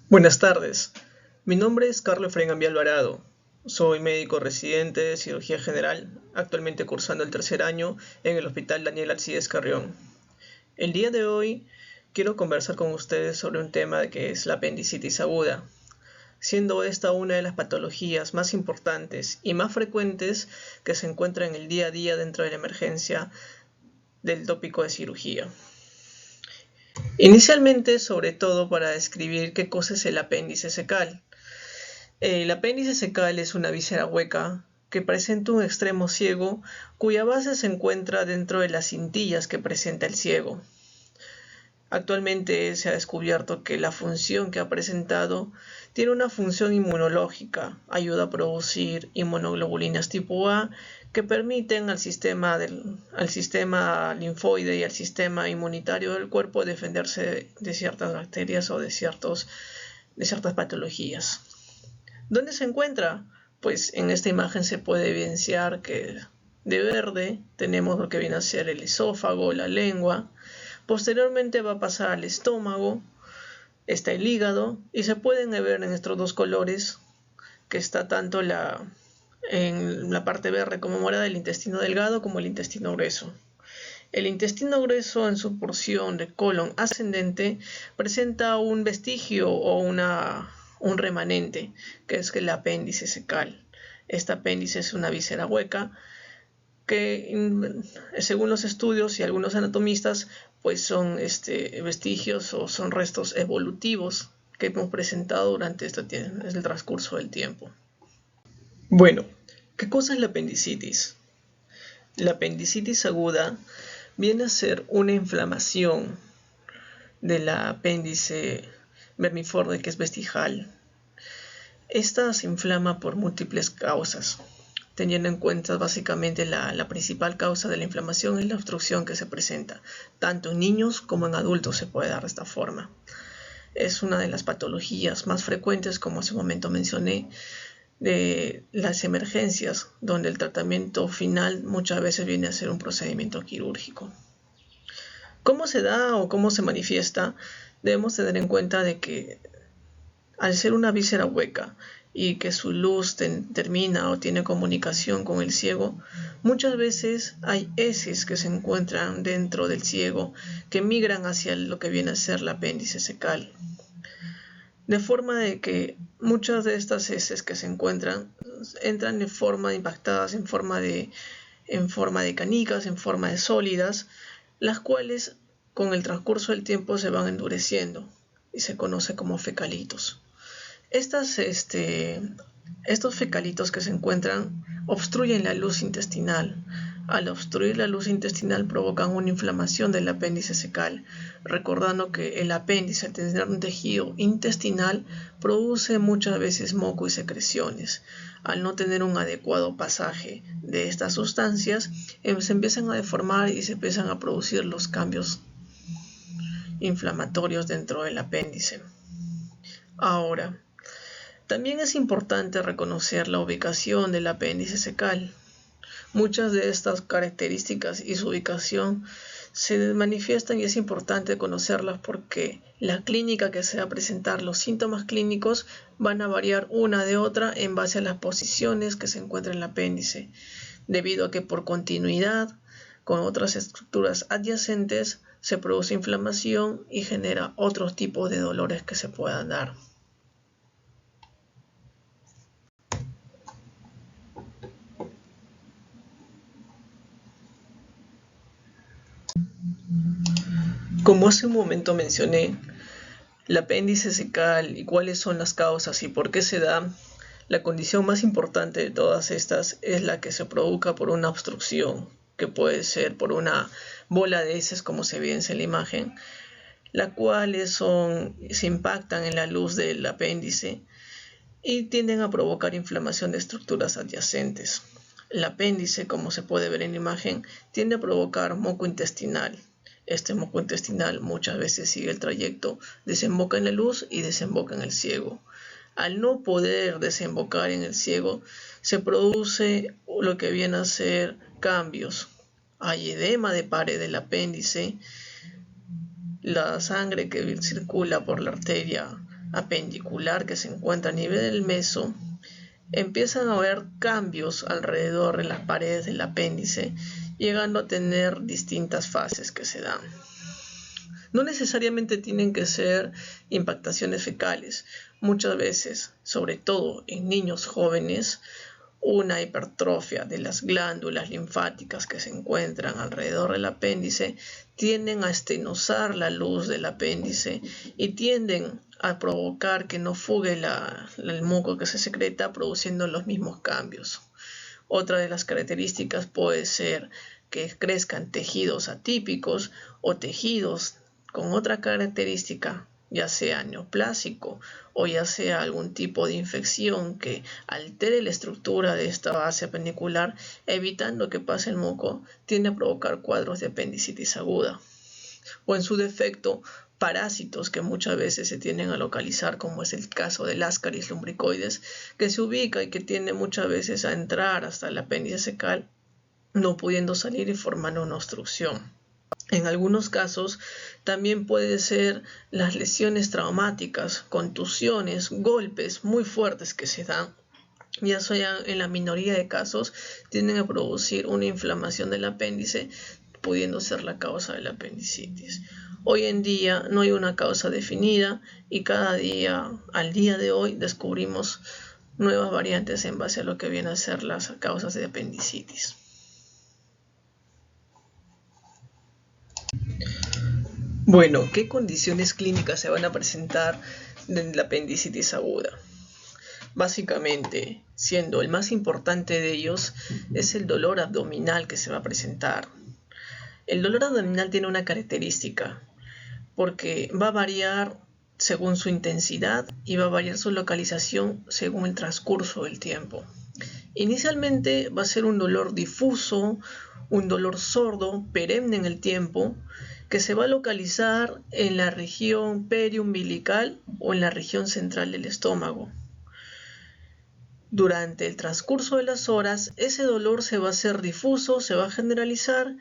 Buenas tardes, mi nombre es Carlos Efraín Ambiel Alvarado. Soy médico residente de cirugía general, actualmente cursando el tercer año en el Hospital Daniel Alcides Carrión. El día de hoy quiero conversar con ustedes sobre un tema que es la apendicitis aguda, siendo esta una de las patologías más importantes y más frecuentes que se encuentra en el día a día dentro de la emergencia del tópico de cirugía. Inicialmente, sobre todo para describir qué cosa es el apéndice secal. El apéndice secal es una víscera hueca que presenta un extremo ciego cuya base se encuentra dentro de las cintillas que presenta el ciego. Actualmente se ha descubierto que la función que ha presentado tiene una función inmunológica, ayuda a producir inmunoglobulinas tipo A que permiten al sistema linfoide y al sistema inmunitario del cuerpo defenderse de ciertas bacterias o de ciertas patologías. ¿Dónde se encuentra? Pues en esta imagen se puede evidenciar que de verde tenemos lo que viene a ser el esófago, la lengua. Posteriormente va a pasar al estómago, está el hígado y se pueden ver en estos dos colores que está tanto en la parte verde como morada el intestino delgado como el intestino grueso. El intestino grueso en su porción de colon ascendente presenta un vestigio o un remanente que es el apéndice secal. Este apéndice es una víscera hueca que según los estudios y algunos anatomistas pues son vestigios o son restos evolutivos que hemos presentado durante el transcurso del tiempo. Bueno, ¿qué cosa es la apendicitis? La apendicitis aguda viene a ser una inflamación del apéndice vermiforme que es vestigial. Esta se inflama por múltiples causas, teniendo en cuenta básicamente la principal causa de la inflamación es la obstrucción que se presenta. Tanto en niños como en adultos se puede dar de esta forma. Es una de las patologías más frecuentes, como hace un momento mencioné, de las emergencias, donde el tratamiento final muchas veces viene a ser un procedimiento quirúrgico. ¿Cómo se da o cómo se manifiesta? Debemos tener en cuenta de que al ser una víscera hueca y que su luz termina o tiene comunicación con el ciego, muchas veces hay heces que se encuentran dentro del ciego que migran hacia lo que viene a ser el apéndice secal. De forma de que muchas de estas heces que se encuentran entran de forma impactadas en forma de canicas, en forma de sólidas, las cuales con el transcurso del tiempo se van endureciendo y se conoce como fecalitos. Estos fecalitos que se encuentran obstruyen la luz intestinal. Al obstruir la luz intestinal provocan una inflamación del apéndice secal, recordando que el apéndice, al tener un tejido intestinal, produce muchas veces moco y secreciones. Al no tener un adecuado pasaje de estas sustancias, se empiezan a deformar y se empiezan a producir los cambios inflamatorios dentro del apéndice. Ahora, también es importante reconocer la ubicación del apéndice secal. Muchas de estas características y su ubicación se manifiestan y es importante conocerlas porque la clínica que se va a presentar, los síntomas clínicos van a variar una de otra en base a las posiciones que se encuentran en el apéndice, debido a que por continuidad con otras estructuras adyacentes se produce inflamación y genera otros tipos de dolores que se puedan dar. Como hace un momento mencioné, el apéndice secal y cuáles son las causas y por qué se da, la condición más importante de todas estas es la que se provoca por una obstrucción, que puede ser por una bola de heces como se evidencia en la imagen, las cuales se impactan en la luz del apéndice y tienden a provocar inflamación de estructuras adyacentes. El apéndice, como se puede ver en la imagen, tiende a provocar moco intestinal. Este moco intestinal muchas veces sigue el trayecto, desemboca en la luz y desemboca en el ciego. Al no poder desembocar en el ciego, se produce lo que viene a ser cambios. Hay edema de pared del apéndice, la sangre que circula por la arteria apendicular que se encuentra a nivel del meso, empiezan a haber cambios alrededor en las paredes del apéndice, llegando a tener distintas fases que se dan. No necesariamente tienen que ser impactaciones fecales. Muchas veces, sobre todo en niños jóvenes, una hipertrofia de las glándulas linfáticas que se encuentran alrededor del apéndice tienden a estenosar la luz del apéndice y tienden a provocar que no fugue el muco que se secreta, produciendo los mismos cambios. Otra de las características puede ser que crezcan tejidos atípicos o tejidos con otra característica, ya sea neoplásico o ya sea algún tipo de infección que altere la estructura de esta base apendicular, evitando que pase el moco, tiende a provocar cuadros de apendicitis aguda. O en su defecto, parásitos que muchas veces se tienden a localizar, como es el caso del Ascaris lumbricoides, que se ubica y que tiende muchas veces a entrar hasta el apéndice secal, no pudiendo salir y formando una obstrucción. En algunos casos también puede ser las lesiones traumáticas, contusiones, golpes muy fuertes que se dan, ya sea en la minoría de casos, tienden a producir una inflamación del apéndice, pudiendo ser la causa de la apendicitis. Hoy en día no hay una causa definida y cada día, al día de hoy, descubrimos nuevas variantes en base a lo que vienen a ser las causas de apendicitis. Bueno, ¿qué condiciones clínicas se van a presentar en la apendicitis aguda? Básicamente, siendo el más importante de ellos, es el dolor abdominal que se va a presentar. El dolor abdominal tiene una característica, porque va a variar según su intensidad y va a variar su localización según el transcurso del tiempo. Inicialmente va a ser un dolor difuso, un dolor sordo, perenne en el tiempo, que se va a localizar en la región periumbilical o en la región central del estómago. Durante el transcurso de las horas, ese dolor se va a hacer difuso, se va a generalizar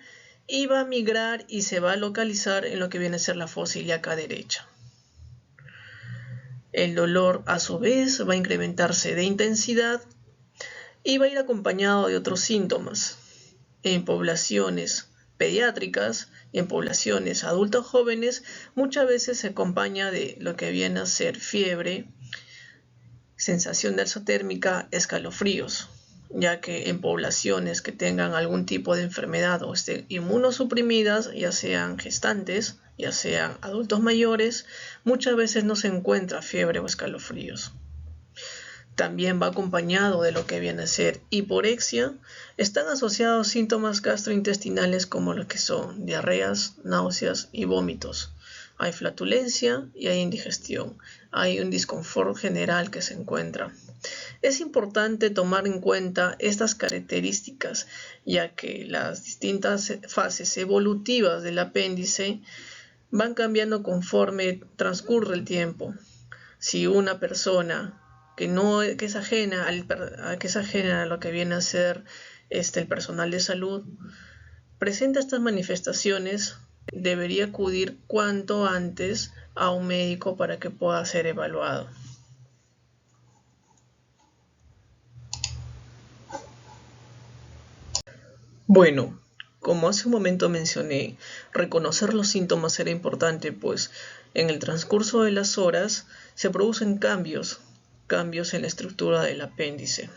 y va a migrar y se va a localizar en lo que viene a ser la fosa ilíaca derecha. El dolor, a su vez, va a incrementarse de intensidad y va a ir acompañado de otros síntomas. En poblaciones pediátricas y en poblaciones adultos jóvenes, muchas veces se acompaña de lo que viene a ser fiebre, sensación de exotérmica, escalofríos, ya que en poblaciones que tengan algún tipo de enfermedad o estén inmunosuprimidas, ya sean gestantes, ya sean adultos mayores, muchas veces no se encuentra fiebre o escalofríos. También va acompañado de lo que viene a ser hiporexia. Están asociados síntomas gastrointestinales como lo que son diarreas, náuseas y vómitos. Hay flatulencia y hay indigestión. Hay un disconfort general que se encuentra. Es importante tomar en cuenta estas características, ya que las distintas fases evolutivas del apéndice van cambiando conforme transcurre el tiempo. Si una persona que es ajena a lo que viene a ser el personal de salud, presenta estas manifestaciones, debería acudir cuanto antes a un médico para que pueda ser evaluado. Bueno, como hace un momento mencioné, reconocer los síntomas era importante, pues en el transcurso de las horas se producen cambios en la estructura del apéndice.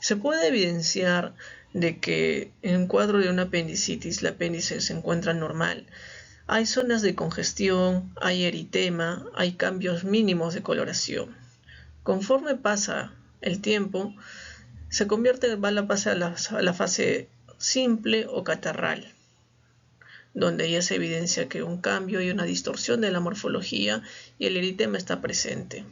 Se puede evidenciar de que en un cuadro de una apendicitis, el apéndice se encuentra normal. Hay zonas de congestión, hay eritema, hay cambios mínimos de coloración. Conforme pasa el tiempo, va a la fase simple o catarral, donde ya se evidencia que un cambio y una distorsión de la morfología y el eritema está presente,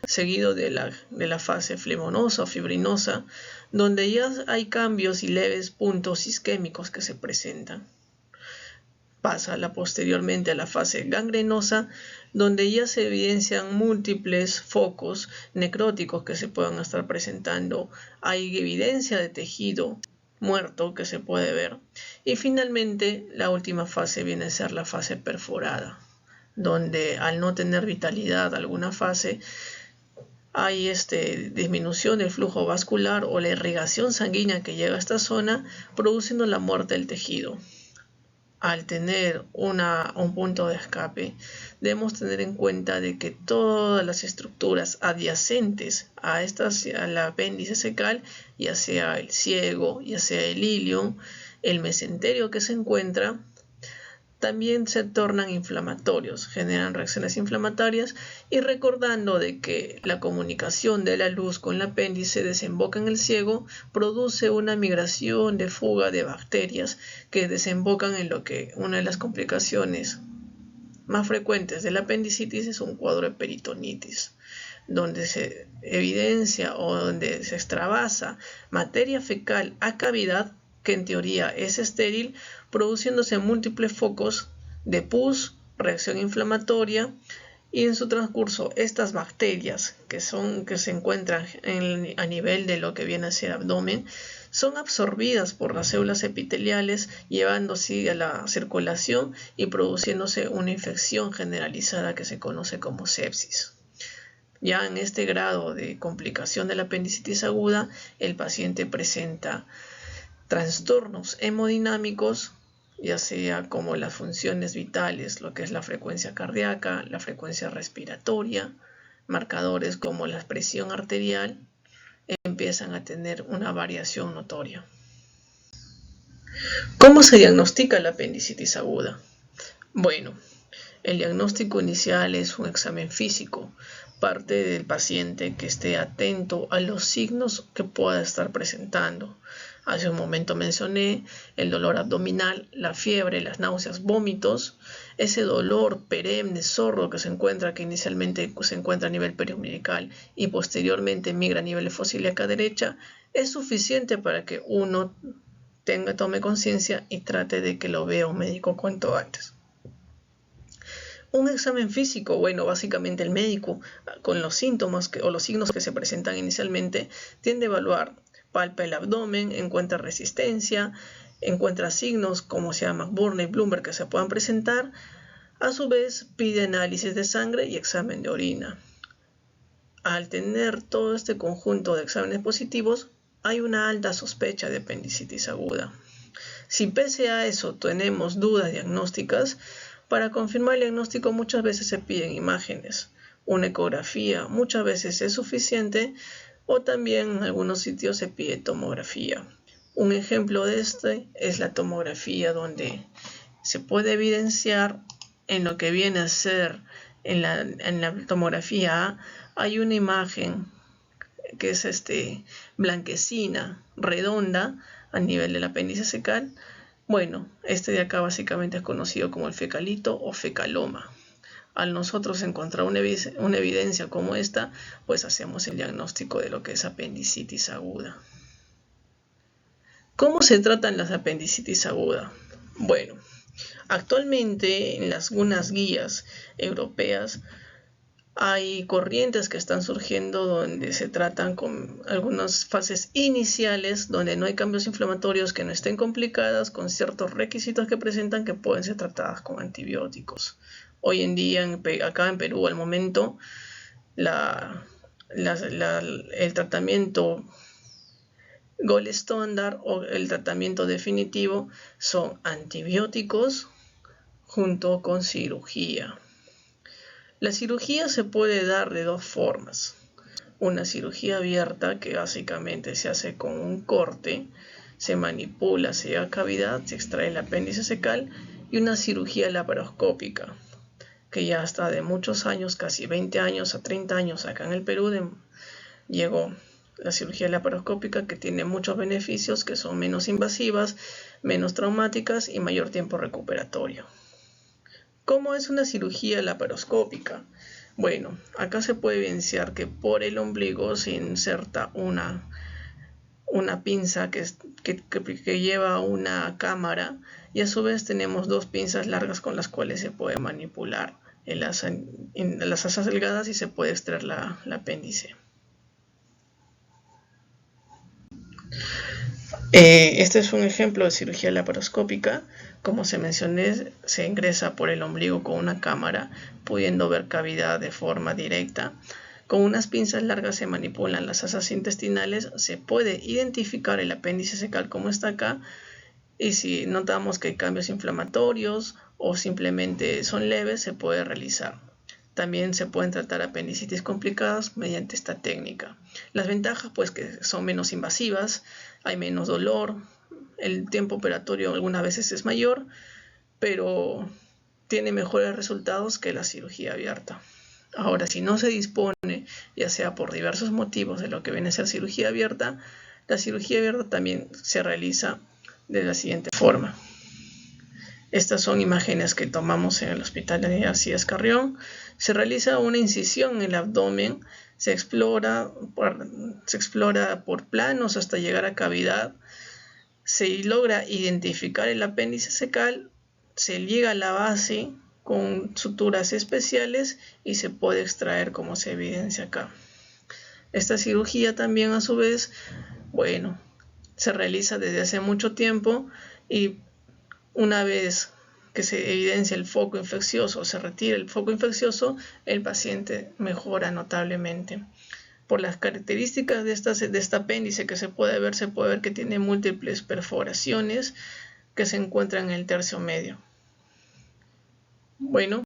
seguido de la fase flemonosa o fibrinosa, donde ya hay cambios y leves puntos isquémicos que se presentan. Pasa posteriormente a la fase gangrenosa, donde ya se evidencian múltiples focos necróticos que se puedan estar presentando. Hay evidencia de tejido muerto que se puede ver. Y finalmente la última fase viene a ser la fase perforada, donde al no tener vitalidad alguna fase, hay disminución del flujo vascular o la irrigación sanguínea que llega a esta zona, produciendo la muerte del tejido. Al tener un punto de escape, debemos tener en cuenta de que todas las estructuras adyacentes a al apéndice cecal, ya sea el ciego, ya sea el ilium, el mesenterio que se encuentra, también se tornan inflamatorios, generan reacciones inflamatorias, y recordando de que la comunicación de la luz con el apéndice desemboca en el ciego, produce una migración de fuga de bacterias que desembocan en lo que una de las complicaciones más frecuentes de la apendicitis es un cuadro de peritonitis, donde se evidencia o donde se extravasa materia fecal a cavidad que en teoría es estéril, produciéndose múltiples focos de pus, reacción inflamatoria, y en su transcurso estas bacterias que se encuentran a nivel de lo que viene a ser abdomen son absorbidas por las células epiteliales, llevándose a la circulación y produciéndose una infección generalizada que se conoce como sepsis. Ya en este grado de complicación de la apendicitis aguda, el paciente presenta trastornos hemodinámicos, ya sea como las funciones vitales, lo que es la frecuencia cardíaca, la frecuencia respiratoria, marcadores como la presión arterial, empiezan a tener una variación notoria. ¿Cómo se diagnostica la apendicitis aguda? Bueno, el diagnóstico inicial es un examen físico. Parte del paciente que esté atento a los signos que pueda estar presentando. Hace un momento mencioné el dolor abdominal, la fiebre, las náuseas, vómitos, ese dolor perenne, sordo que inicialmente se encuentra a nivel periumbilical y posteriormente migra a nivel fosílica derecha, es suficiente para que uno tome conciencia y trate de que lo vea un médico cuanto antes. Un examen físico, bueno, básicamente el médico con los síntomas o los signos que se presentan inicialmente tiende a evaluar, palpa el abdomen, encuentra resistencia, encuentra signos como se llama McBurney y Bloomberg que se puedan presentar, a su vez pide análisis de sangre y examen de orina. Al tener todo este conjunto de exámenes positivos, hay una alta sospecha de apendicitis aguda. Si pese a eso tenemos dudas diagnósticas, para confirmar el diagnóstico muchas veces se piden imágenes. Una ecografía muchas veces es suficiente o también en algunos sitios se pide tomografía. Un ejemplo de es la tomografía, donde se puede evidenciar en lo que viene a ser en la tomografía A, hay una imagen que es blanquecina, redonda a nivel del apéndice cecal. Bueno, de acá básicamente es conocido como el fecalito o fecaloma. Al nosotros encontrar una evidencia como esta, pues hacemos el diagnóstico de lo que es apendicitis aguda. ¿Cómo se tratan las apendicitis aguda? Bueno, actualmente en algunas guías europeas hay corrientes que están surgiendo donde se tratan con algunas fases iniciales, donde no hay cambios inflamatorios que no estén complicadas, con ciertos requisitos que presentan que pueden ser tratadas con antibióticos. Hoy en día, acá en Perú, al momento, el tratamiento gold estándar o el tratamiento definitivo son antibióticos junto con cirugía. La cirugía se puede dar de dos formas. Una cirugía abierta, que básicamente se hace con un corte, se manipula, se llega a cavidad, se extrae el apéndice cecal, y una cirugía laparoscópica, que ya está de muchos años, casi 20 años a 30 años acá en el Perú, llegó la cirugía laparoscópica, que tiene muchos beneficios, que son menos invasivas, menos traumáticas y mayor tiempo recuperatorio. ¿Cómo es una cirugía laparoscópica? Bueno, acá se puede evidenciar que por el ombligo se inserta una pinza que lleva una cámara, y a su vez tenemos dos pinzas largas con las cuales se puede manipular en las asas delgadas y se puede extraer la apéndice. Este es un ejemplo de cirugía laparoscópica. Como se mencioné, se ingresa por el ombligo con una cámara, pudiendo ver cavidad de forma directa. Con unas pinzas largas se manipulan las asas intestinales, se puede identificar el apéndice secal como está acá, y si notamos que hay cambios inflamatorios o simplemente son leves, se puede realizar. También se pueden tratar apendicitis complicadas mediante esta técnica. Las ventajas, pues, que son menos invasivas, hay menos dolor, el tiempo operatorio algunas veces es mayor, pero tiene mejores resultados que la cirugía abierta. Ahora, si no se dispone, ya sea por diversos motivos, de lo que viene a ser cirugía abierta, la cirugía abierta también se realiza de la siguiente forma. Estas son imágenes que tomamos en el hospital de García Carrión. Se realiza una incisión en el abdomen, se explora por planos hasta llegar a cavidad, se logra identificar el apéndice secal, se liga a la base con suturas especiales y se puede extraer, como se evidencia acá. Esta cirugía también, a su vez, se realiza desde hace mucho tiempo, y una vez que se evidencia el foco infeccioso, se retira el foco infeccioso, el paciente mejora notablemente. Por las características de este apéndice que se puede ver que tiene múltiples perforaciones que se encuentran en el tercio medio. Bueno.